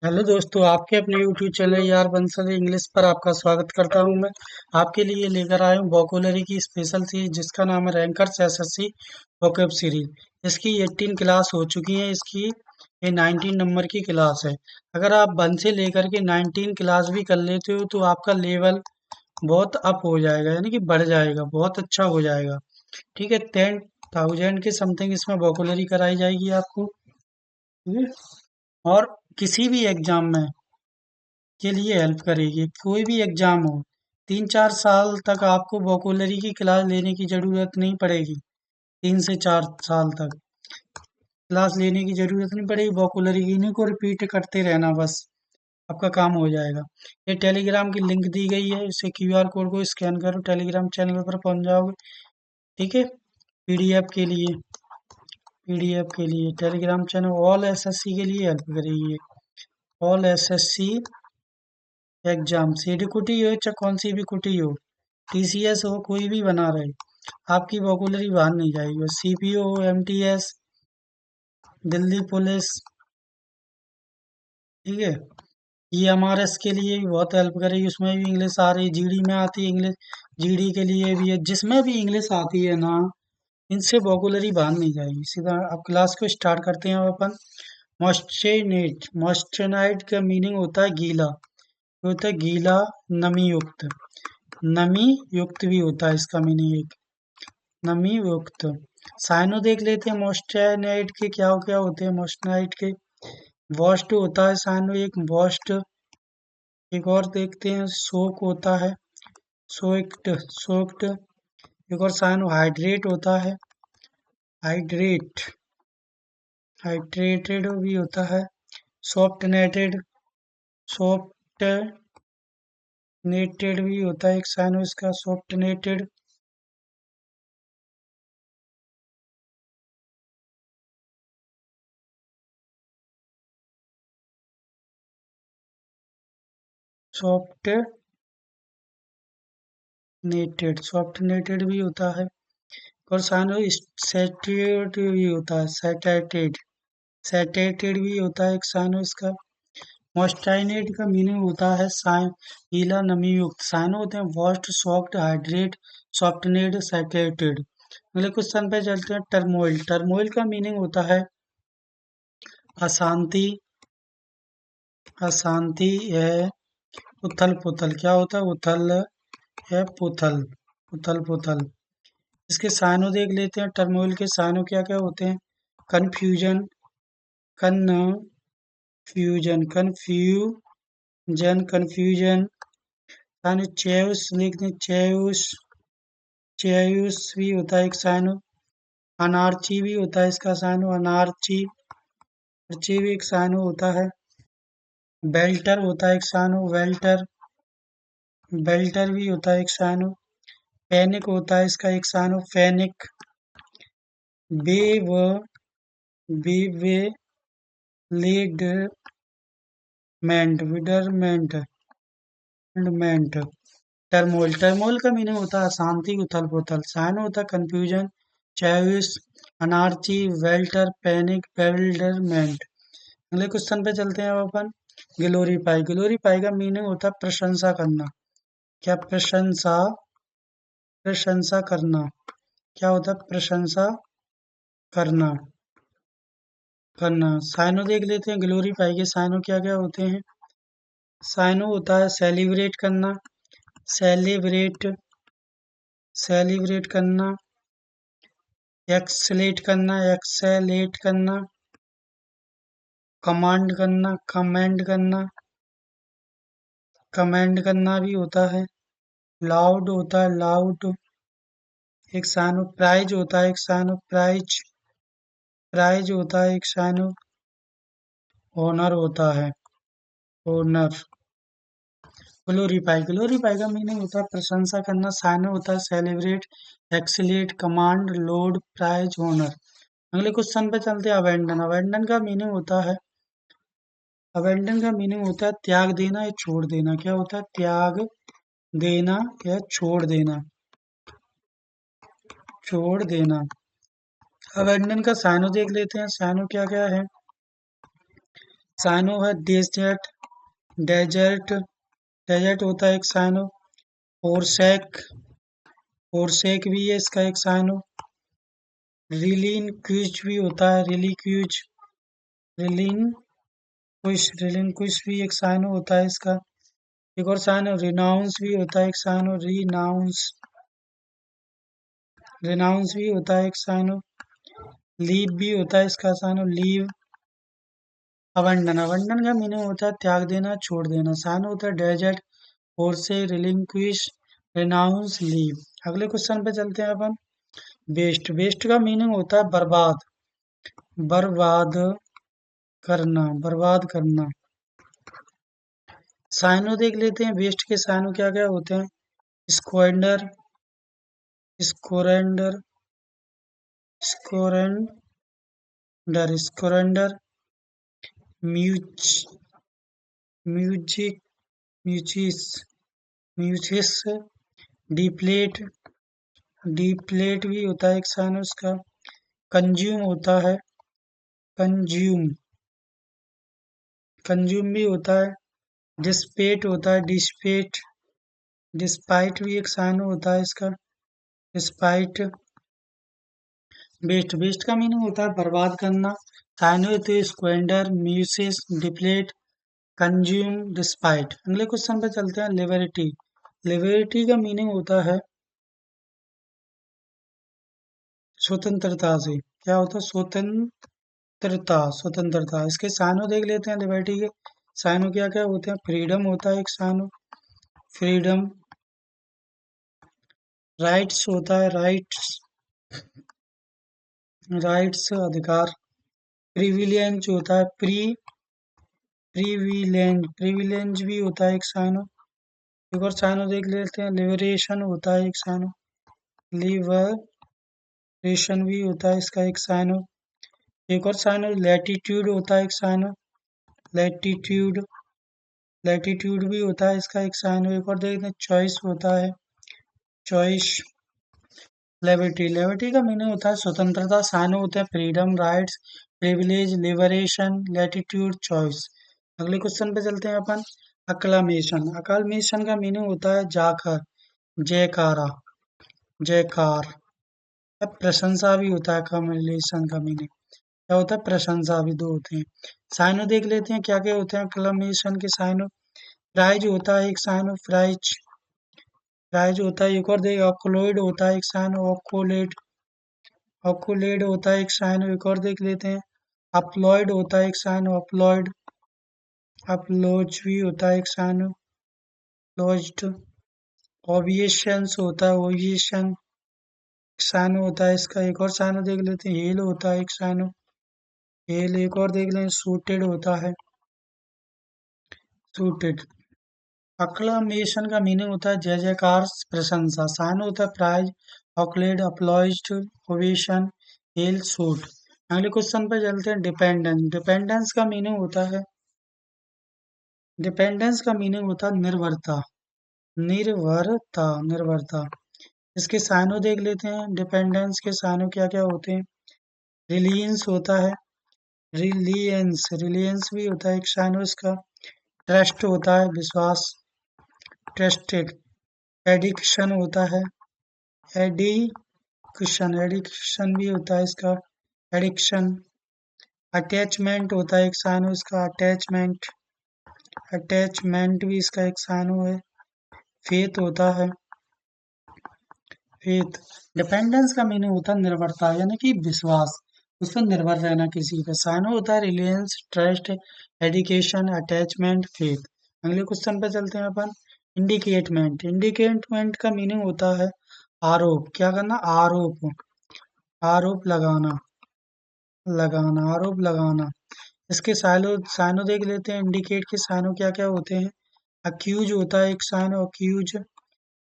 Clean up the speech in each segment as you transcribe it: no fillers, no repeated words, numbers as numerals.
Hello दोस्तों, आपके अपने YouTube चैनल यार बंसल इंग्लिश पर आपका स्वागत करता हूं। मैं आपके लिए लेकर आया हूं वोकेबलरी की स्पेशल सीरीज जिसका नाम है रैंकर्स एसएससी वोकेब सीरीज। इसकी 18 क्लास हो चुकी है। इसकी ये 19 नंबर की क्लास है। अगर आप 1 से लेकर के 19 क्लास भी कर लेते हो तो आपका लेवल बहुत अप हो जाएगा, यानी कि बढ़ जाएगा, बहुत अच्छा हो जाएगा। ठीक है, 10,000 के समथिंग इसमें वोकेबलरी कराई जाएगी आपको। ठीक है, और किसी भी एग्जाम में के लिए हेल्प करेगी। कोई भी एग्जाम हो, 3-4 साल तक आपको वोकेबलरी की क्लास लेने की जरूरत नहीं पड़ेगी। 3 से 4 साल तक क्लास लेने की जरूरत नहीं पड़ेगी। वोकेबलरी इन्हीं को रिपीट करते रहना, बस आपका काम हो जाएगा। ये टेलीग्राम की लिंक दी गई है, इसे क्यूआर कोड को स्कैन करो, टेलीग्राम चैनल पर पहुंच जाओगे। ठीक है, पीडीएफ के लिए टेलीग्राम चैनल ऑल एसएससी के लिए हेल्प करेगी। ऑल एसएससी एग्जाम, सीडी कुटी हो चाहे कौन सी भी कुटी हो, टीसीएस हो, कोई भी बना रहे, आपकी वोकेबलरी बाहर नहीं जाएगी। और सीपीओ हो, एमटीएस, दिल्ली पुलिस, ठीक है, ईएमआरएस के लिए भी बहुत हेल्प करेगी। उसमें भी इंग्लिश आ रही, जीडी में आती है इंग्लिश, जीडी के लिए भी है। जिसमें भी इंग्लिश आती है ना, इनसे वोकेबलरी बाहर नहीं जाएगी। सीधा अब क्लास को स्टार्ट करते हैं। अब अपन मॉइस्चराइज, मॉइस्चराइज का मीनिंग होता है गीला, होता है गीला, नमी युक्त। नमी युक्त भी होता है इसका मीनिंग एक, नमी युक्त। साइनो देख लेते हैं मॉइस्चराइज के क्या क्या होते हैं। मॉइस्चराइज के वॉस्ट होता है साइनो एक, वॉस्ट। एक और देखते हैं, सोक होता है, सोक्ड, सोक्ड। एक और साइनो हाइड्रेट होता है, हाइड्रेट, हाइड्रेटेड भी होता है। सॉफ्ट नेटेड, सॉफ्ट नेटेड भी होता है एक साइनो इसका, सॉफ्ट नेटेड। सॉफ्ट नेटेड, सॉफ्ट नेटेड भी होता है। और साइनो सैटेड भी होता है, सैटेटेड, सैटेटेड भी होता है एक साइनो इसका। मॉइस्चराइज का मीनिंग होता है गीला नमी युक्त। साइनो होते हैं वॉस्ट, सॉफ्ट, हाइड्रेट, सॉफ्टनेड, सैचुरेटेड। अगले क्वेश्चन पे चलते हैं। टर्मोइल, टर्मोइल का मीनिंग होता है अशांति, अशांति है, उथल पुथल। क्या होता है? उथल है पुथल, उथल पुथल। इसके साइनो देख लेते हैं। टर्मोइल के साइनो क्या क्या होते हैं? Confusion, confusion, confusion. साइनो चेउस लिखते हैं, चेउस, चेउस भी होता है एक साइनो। अनार्ची भी होता है इसका साइनो, अनार्ची, अर्ची भी एक साइनो होता है। बेल्टर होता है एक साइनो, वेल्टर, बेल्टर भी होता है एक साइनो। पैनिक होता है इसका एक साइनो, फैनिक। बेव, बेवे, लीडमेंट, विडरमेंट, मेंट। टर्मोइल, टर्मोइल का मीनिंग होता है अशांति, उथल पुथल। साइनो होता है कंफ्यूजन, चेविस, अनार्ची, वेल्टर, पैनिक, बेविल्डरमेंट। अगले क्वेश्चन पे चलते हैं। अब अपन ग्लोरीफाई, ग्लोरीफाई का मीनिंग होता है प्रशंसा करना। क्या? प्रशंसा, प्रशंसा करना। क्या होता है? प्रशंसा करना, करना। साइनो देख लेते हैं ग्लोरीफाई के साइनो क्या क्या होते हैं। साइनो होता है सेलिब्रेट करना, सेलिब्रेट, सेलिब्रेट करना, एक्सलेट करना, एक्सेलेट करना, कमांड करना, कमेंड करना, कमेंड करना भी होता है। लाउड होता है, लाउड एक साइनो। प्राइज होता है एक साइनो, प्राइज, प्राइज होता है एक साइनो। ओनर होता है, ओनर। ग्लोरीफाई, ग्लोरीफाई का मीनिंग होता है प्रशंसा करना। साइनो होता है celebrate, exalt, command, laud, praise, honour. अगले क्वेश्चन पे चलते हैं। अबेंडन, अबेंडन का मीनिंग होता है, अबेंडन का मीनिंग होता है त्याग देना या छोड़ देना। क्या होता है? त्याग देना या छोड़ देना, छोड़ देना। अबेंडन का साइनो देख लेते हैं। साइनो क्या क्या है? साइनो है डेजर्ट, डेजर्ट डेजर्ट होता है एक साइनो। फोरसेक, फोरसेक भी है इसका एक साइनो। रिलीन क्विज भी होता है, रिली क्विज, रिलीन रिलीन क्विज भी एक साइनो होता है इसका। एक और साइनो रिनाउंस भी होता है एक साइनो, रिनाउंस भी होता है एक साइनो। लीव भी होता है इसका साइनो, लीव। अबंडन, अबंडन का मीनिंग होता है त्याग देना, छोड़ देना। साइनो होता है डेजर्ट, फोरसे, रिलिंक्विश, रिनाउंस, लीव। अगले क्वेश्चन पे चलते हैं अपन। वेस्ट, वेस्ट का मीनिंग होता है बर्बाद, बर्बाद करना, बर्बाद करना। साइनो देख लेते हैं, वेस्ट के साइनो क्या क्या होते हैं। स्क्वेंडर, स्कोरेंडर, स्कोरेंडर, स्कोरेंडर। म्यूच, म्यूजिक, म्यूचिस, म्यूचिस। डिप्लेट, डिप्लेट भी होता है एक साइनो उसका। कंज्यूम होता है, कंज्यूम, कंज्यूम भी होता है। डिस्पेट होता है, डिस्पेट, डिस्पाइट भी एक साइनो होता है इसका, डिस्पाइट। वेस्ट, वेस्ट का मीनिंग होता है बर्बाद करना। साइनो तो squander, meiosis, deplete, consume, despite. अगले क्वेश्चन पे चलते हैं। लिबर्टी, लिबर्टी का मीनिंग होता है स्वतंत्रता से। क्या होता है? स्वतंत्रता, स्वतंत्रता। इसके साइनो देख लेते हैं लिबर्टी के। साइनो क्या क्या होते हैं। फ्रीडम होता है एक साइनो, फ्रीडम। राइट्स होता है, राइट्स, राइट्स अधिकार। प्रिविलेंज होता है, प्रिविलेंज, प्रिविलेंज भी होता है एक साइनो। एक और साइनो देख लेते हैं। लिबरेशन होता है एक साइनो, लिबरेशन भी होता है इसका एक साइनो। एक और साइनो लैटिट्यूड होता है एक साइनो, लैटिट्यूड, लैटिट्यूड भी होता है इसका एक साइनो। एक और देखते हैं चॉइस होता है, चॉइस। लिबर्टी, लिबर्टी का मीनिंग होता है स्वतंत्रता। साइनो होते हैं freedom, rights, privilege, liberation, latitude, choice. अगले क्वेश्चन पे चलते हैं अपन। अक्लामेशन, अक्लामेशन का मीनिंग होता है जाकर, जयकारा, जयकार। अब प्रशंसा भी होता है, अक्लामेशन का मीनिंग क्या होता है? प्रशंसा भी, दो होते हैं। साइनो देख लेते हैं क्या क्या होते हैं अक्लामेशन के साइनो। प्राइज होता है एक साइनो, प्राइज, प्राइज होता है। एक और देख, ऑक्लोइड होता है एक साइनो, ऑक्कोलेड, ऑक्कोलेड होता है एक साइनो। एक और देख लेते हैं। अपलॉयड होता है एक साइनो, अपलॉयड, अपलोज भी होता है एक साइनो, लॉज्ड। ओविएशंस होता है, ओविएशन साइनो होता है इसका। एक और साइनो देख लेते हैं। हेल होता है एक साइनो, हेल। एक और देख लें। सूटेड होता है, सूटेड। अक्लामेशन का मीनिंग होता है जय जयकार, प्रशंसा। साइन होता है प्राइज, ऑकलेड, अपलॉइज्ड, ओवेशन, हेल, सूट। अगले क्वेश्चन पे चलते हैं। डिपेंडेंस, डिपेंडेंस का मीनिंग होता है, डिपेंडेंस का मीनिंग होता है निर्भरता, निर्भरता, निर्भरता। इसके साइनो देख लेते हैं। डिपेंडेंस के साइनो क्या क्या होते हैं। रिलीयंस होता है, रिलीयंस, रिलीयंस भी होता है एक साइनो इसका। ट्रस्ट होता है, विश्वास, ट्रस्टेड। एडिक्शन होता है, एडिक्शन, एडिक्शन भी होता है इसका, एडिक्शन। अटैचमेंट होता है एक साइनो इसका, अटैचमेंट, अटैचमेंट भी इसका एक साइनो है। फेथ होता है, फेथ। डिपेंडेंस का मीनिंग होता है निर्भरता, यानी कि विश्वास, उस पर निर्भर रहना किसी पे। साइनो होता है रिलीयंस, ट्रस्ट, एडिकेशन, अटैचमेंट, फेथ। अगले क्वेश्चन पे चलते हैं अपन। इंडिकेटमेंट, इंडिकेटमेंट का मीनिंग होता है आरोप। क्या करना? आरोप, आरोप लगाना, लगाना, आरोप लगाना। इसके साइनो, साइनो देख लेते हैं। इंडिकेट के साइनो क्या क्या होते हैं। अक्यूज होता है एक साइनो, अक्यूज।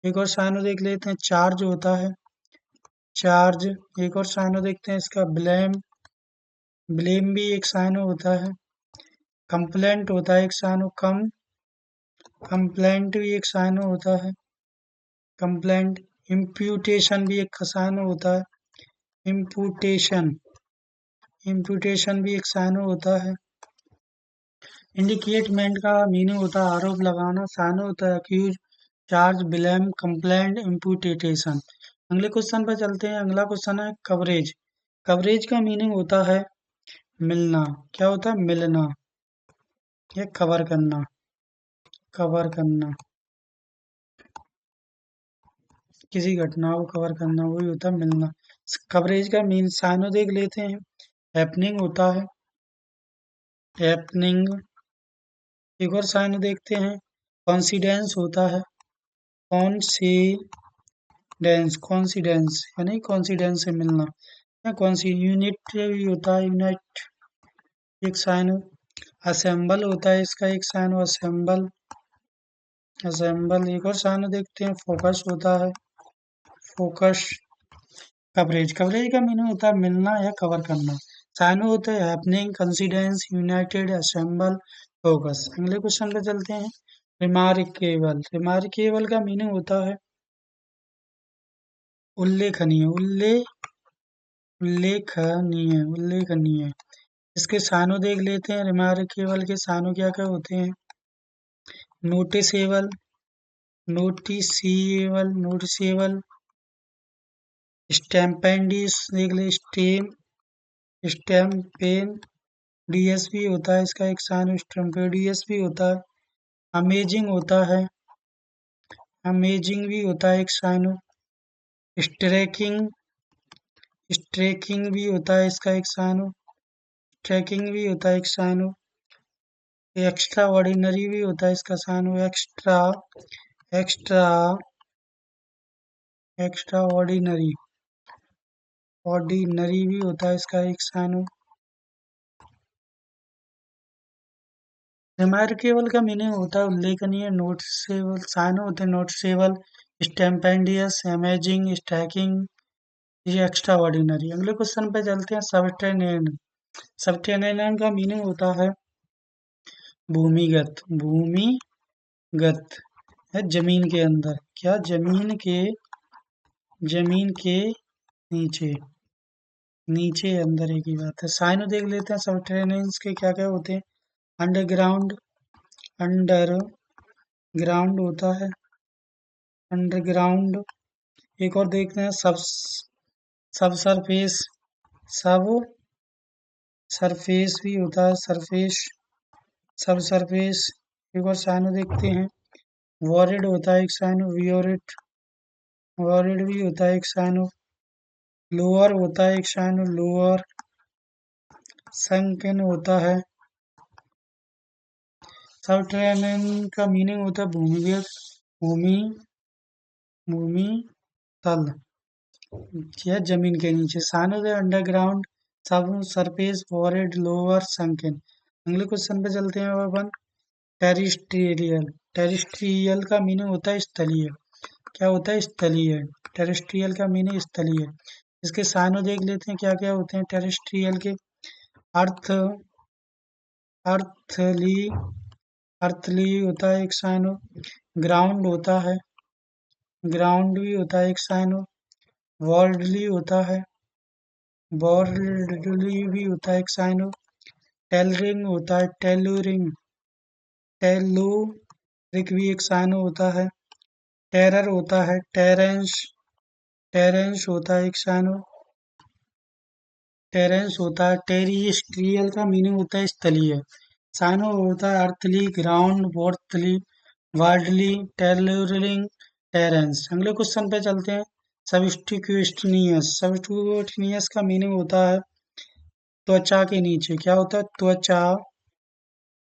एक और साइनो देख लेते हैं। चार्ज होता है, चार्ज। एक और साइनो देखते हैं इसका, ब्लेम, ब्लेम भी एक साइनो होता है। कंप्लेंट होता है एक साइनो, कंप्लेंट भी एक साइनो होता है, कंप्लेंट। इम्प्यूटेशन भी एक साइनो होता है, इम्पूटेशन, इम्पूटेशन भी एक साइनो होता है। इंडिकेटमेंट का मीनिंग होता है आरोप लगाना, साइनो होता है अक्यूज, चार्ज, ब्लेम, कंप्लेंट, इम्पुटेशन। अगले क्वेश्चन पर चलते हैं। अगला क्वेश्चन है कवरेज। कवरेज का मीनिंग होता है मिलना। क्या होता है? मिलना या कवर करना। कवर करना, किसी घटना को कवर करना, वही होता है मिलना। कवरेज का मीन साइनो देख लेते हैं। हैपनिंग होता है, हैपनिंग। एक और साइनो देखते हैं। कॉन्सिडेंस होता है, कॉन्सिडेंस यानी कॉन्सिडेंस से मिलना या यूनिट भी होता है, यूनाइट एक साइनो। असेंबल होता है इसका एक साइनो, असेंबल। असेंबल एक और साइनो देखते हैं। फोकस होता है, फोकस। कवरेज, कवरेज का मीनिंग होता है मिलना या कवर करना। साइनो होते हैं हैपनिंग, कंसिडेंस, यूनाइटेड, असेंबल, फोकस। अगले क्वेश्चन पे चलते हैं। रिमार्केबल। रिमार्केबल का मीनिंग होता है उल्लेखनीय, उल्लेखनीय। इसके साइनो देख लेते हैं। रिमार्केबल के साइनो क्या क्या होते हैं? Noticeable, noticeable. स्टैम्पेंडिस देख ले, स्टैम्पेन। डीएसपी होता है इसका एक साइन, स्टैम्पेडियस भी होता है। अमेजिंग होता है, अमेजिंग भी होता है एक साइन। स्ट्रेकिंग, स्ट्रेकिंग भी होता है इसका एक साइन। ट्रैकिंग भी होता है एक साइन। एक्स्ट्रा ऑर्डिनरी भी होता है इसका sign. Extra, extra, extra ordinary, ordinary भी होता है इसका एक साइन। रिमार्केबल का मीनिंग होता है उल्लेखनीय, नोटिसेबल। साइनो होते हैं नोटिसेबल, स्टैम्पेंडियस, अमेजिंग, स्ट्राइकिंग, ये एक्स्ट्रा ऑर्डिनरी। अगले क्वेश्चन पे चलते हैं। सबटेनेन। सबटेनेन का मीनिंग होता है भूमिगत, भूमिगत है जमीन के अंदर। क्या? जमीन के नीचे, नीचे अंदर एक ही बात है। साइनो देख लेते हैं सबटेनेन्स के क्या क्या होते हैं। अंडरग्राउंड, अंडर ग्राउंड होता है, अंडरग्राउंड। एक और देखते हैं। सब सरफेस, सब सरफेस भी होता है, सरफेस, सब सरफेस। एक और साइनो देखते हैं। वॉरिड होता है एक साइनो, वियोरिट, वॉरिड भी होता है एक साइनो। लोअर होता है एक साइनो, लोअर। संकन होता है। सबटेरेनियन का मीनिंग होता है भूमिगत, भूमि, भूमि तल या जमीन के नीचे। साइनो है अंडरग्राउंड, सब सरफेस, वॉरिड, लोअर, संकन। अगले क्वेश्चन पे चलते हैं अपन। टेरिस्ट्रियल। टेरिस्ट्रियल का मीनिंग होता है स्थलीय। क्या होता है? स्थलीय। टेरिस्ट्रियल का मीनिंग स्थलीय। इसके साइनो देख लेते हैं क्या क्या होते हैं टेरिस्ट्रियल के। अर्थ, अर्थली, अर्थली होता है एक साइनो। ग्राउंड होता है, ग्राउंड भी होता है एक साइनो। वर्ल्डली होता है, वर्ल्डली भी होता है एक साइनो। टेलरिंग होता है, टेलरिंग, टेलुरिक भी एक साइनो होता है। टेरर होता है, टेरेंस, टेरेंस होता है एक साइनो। टेरेंस होता है। टेरिस्ट्रियल का मीनिंग होता है स्थलीय। साइनो होता है अर्थली, ग्राउंड, वॉर्थली, वार्डली, टेलरिंग, टेरेंस। अगले क्वेश्चन पे चलते हैं। सब्स्टिक्यूशनियस। सब्स्टिक्यूशनियस का मीनिंग होता है त्वचा के नीचे। क्या होता है? त्वचा,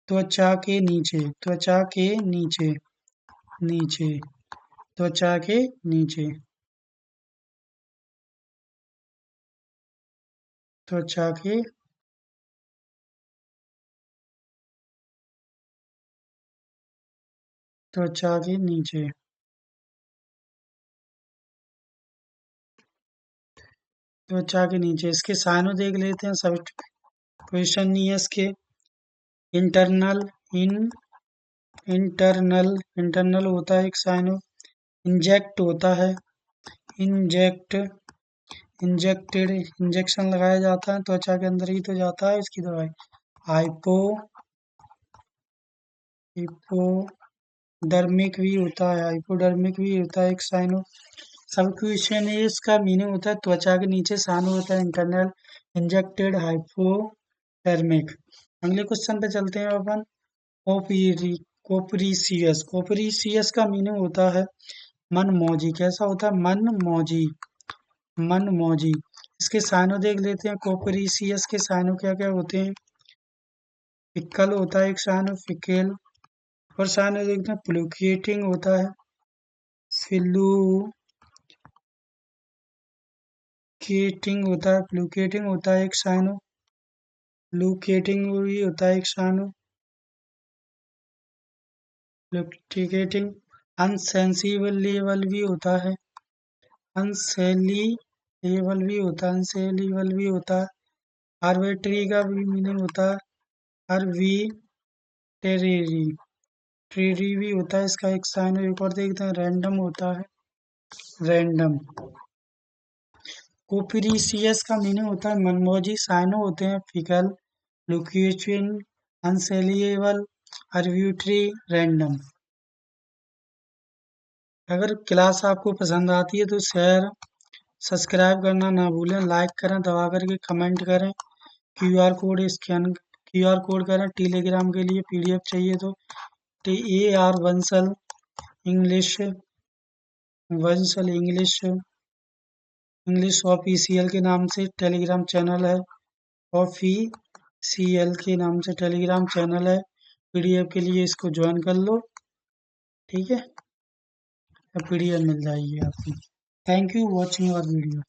त्वचा के नीचे, त्वचा के नीचे, नीचे, त्वचा के नीचे, त्वचा के, त्वचा के नीचे। त्वचा के नीचे। इसके साइनो देख लेते हैं सब्स्टिक्यूशनियस के। इंटरनल, इंटरनल, इंटरनल होता है एक साइनो। इंजेक्ट होता है, इंजेक्ट, इंजेक्टेड, इंजेक्शन लगाया जाता है त्वचा के अंदर ही तो जाता है इसकी दवाई। हाइपो, हिपोडर्मिक भी होता है, हाइपोडर्मिक भी होता है एक साइनो। सबक्यूटेनियस का मीनिंग होता है त्वचा के नीचे, साइनो होता है इंटरनल, इंजेक्टेड, हाइपोडर्मिक। अगले क्वेश्चन पे चलते हैं अपन। कोपरी कोपरीसियस, कोपरीसियस का मीनिंग होता है मन मौजी। कैसा होता है? मन मौजी, मन मौजी। इसके साइनो देख लेते हैं। कोपरीसियस के साइनो क्या क्या होते हैं? फिक्कल होता है एक साइनो, फिकेल। और साइनो देखते हैं फ्लूक्चुएटिंग होता है, फ्लूक्चुएटिंग होता है, फ्लूक्चुएटिंग होता है एक साइनो, फ्लूक्चुएटिंग भी होता है एक साइनो, फ्लूक्चुएटिंग। अनसेंसिबल भी होता है, अनसेलिबल भी होता है, अनसेलिबल भी होता है। आर्बिट्री का भी मीनिंग होता है आर्बिट्रेरी, ट्रेरी भी होता है इसका एक साइन। एक और देखते हैं, रैंडम होता है, रैंडम। कोपरीसियस का मीनिंग होता है मनमौजी। साइनो होते हैं फिकल, लुक्यूचिन, अनसेलिएबल, आर्बिट्री, रैंडम। अगर क्लास आपको पसंद आती है तो शेयर सब्सक्राइब करना ना भूलें, लाइक करें, दबा करके कमेंट करें, QR code scan, QR code करें। टेलीग्राम के लिए पीडीएफ चाहिए तो AR Bansal English, Bansal English official के नाम से टेलीग्राम चैनल है, ऑफिशियल के नाम से टेलीग्राम चैनल है। पीडीएफ के लिए इसको ज्वाइन कर लो, ठीक है, पीडीएफ मिल जाएगी आपको। Thank you watching our video.